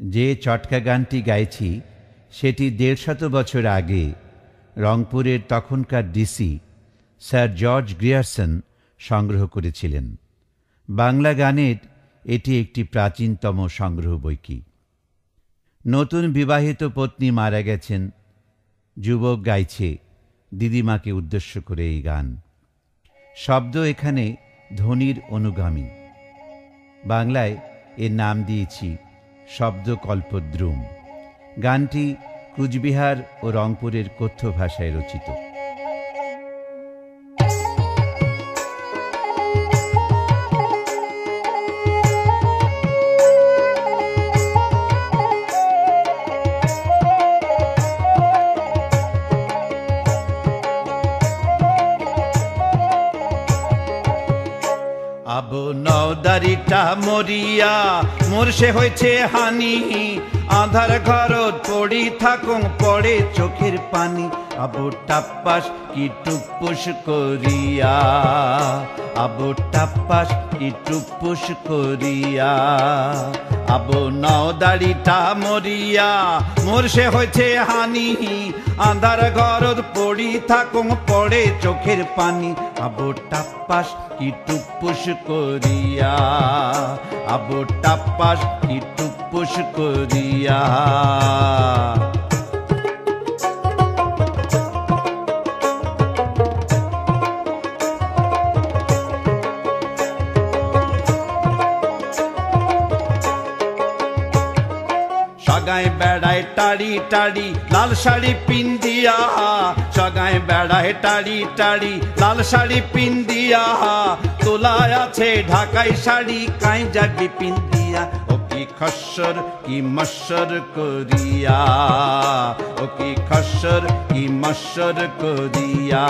যে চটকা গানটি গাইছি সেটি ১৫০ বছর আগে রংপুরের তখনকার ডিসি স্যার জর্জ গ্রিয়ারসন সংগ্রহ করেছিলেন। বাংলা গানের এটি একটি প্রাচীনতম সংগ্রহ বইকি। নতুন বিবাহিত পত্নী মারা গেছেন, যুবক গাইছে দিদিমাকে উদ্দেশ্য করে এই গান। শব্দ এখানে ধ্বনির অনুগামী। বাংলায় এর নাম দিয়েছি শব্দকল্পদ্রুম। গানটি কুচবিহার ও রংপুরের কথ্য ভাষায় রচিত। আবু নওদারিটা মরিয়া মোর সে হয়েছে হানি, আধার ঘরত পড়ি থাকুং পড়ে চোখের পানি। আবু টাপ্পাস কি টুপুস করিয়া, আবু টাপ্পাস কি টুপুস করিয়া। আবু নওদারিটা মরিয়া মোর সে হয়েছে হানি, আধার ঘরত পড়ি থাকুং পড়ে চোখের পানি। আবু টাপ্পাস কি টুপুস করিয়া, আবু টাপ্পাস কি টুপুস করিয়া। সগায় বেড়ায় টাড়ি টাড়ি লাল শাড়ি পিন্দিয়া, সগায় বেড়ায় টাড়ি টাড়ি লাল শাড়ি পিন্দিয়া। তোলায় আছে ঢাকাই শাড়ি কাই যাবি পিন্দিয়া। ও কি খস্সর কি মস্সর করিয়া, ও কি খস্সর কি মস্সর করিয়া।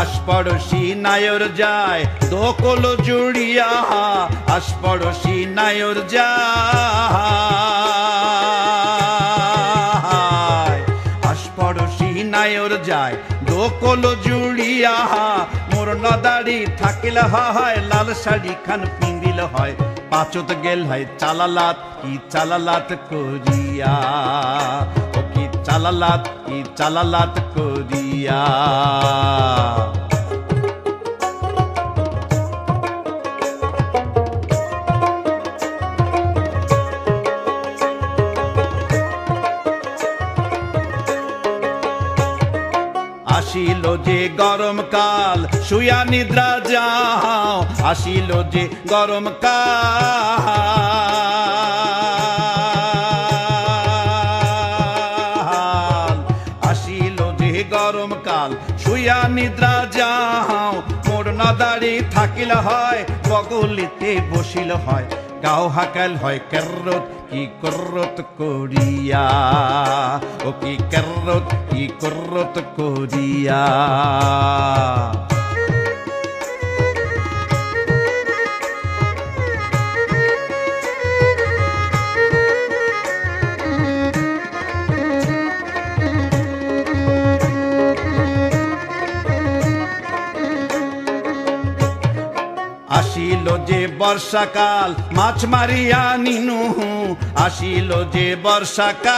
আশপড়শি নায়র যায় দোকল জুড়িয়া, আশপড়শি নায়র যায়, আশপড়শি নায়র যায় দোকল জুড়িয়া। মোর নদারি থাকিল হয় লাল শাড়ি খান পিন্দিল হয়, পাচত গেল হয় চালালাত কি চালালাত করিয়া। ও কি চালালাত কি চালালাত করিয়া। আসিল যে গরমকাল শুয়া নিদ্রা যাও, আসিল যে গরমকাল, আসিল যে গরমকাল শুয়া নিদ্রা যাও। মোর নদারি থাকিল হয় বগলিতে বসিল হয়, গাও হাকাল হয় কেররত কি কররত করিয়া। ও কি কেররত কি কররত করিয়া। আসিল যে বর্ষাকাল মাছ মারিয়া নিনু, আসিল যে বর্ষাকাল,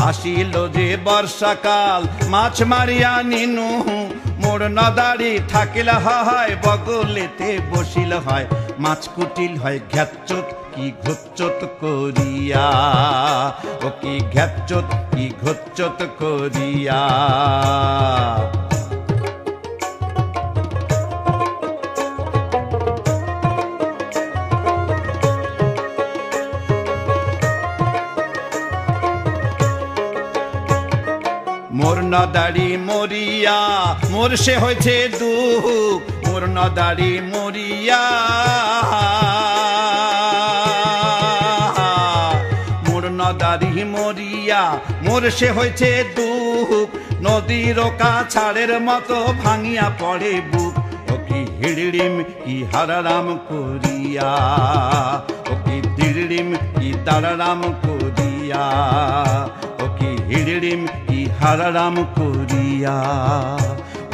আসিল যে বর্ষাকাল মাছ মারিয়া নিনু। মোর নদারি থাকিল হয় বগলেতে বসিল হয়, মাছ কুটিল হয় ঘ্যাচ্চত কি ঘচ্চত করিয়া। ও কি ঘ্যাচ্চত কি ঘচ্চত করিয়া। মোর নদারি মরিয়া মোর সে হয়েছে দুঃখ, মোর নদারি মরিয়া, মোর নদারি মরিয়া মোর সে হয়েছে দুঃখ। নদীর কাছাড়ের মতো ভাঙিয়া পড়ে বুক। ও কি হিড়িম কি হারারাম করিয়া, ও কি দিড়িম কি দারারাম করিয়া, ও কি হিড়িম কি হারারাম করিয়া,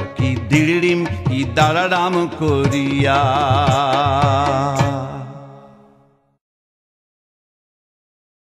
ও কি দিড়িম কি দারারাম করিয়া।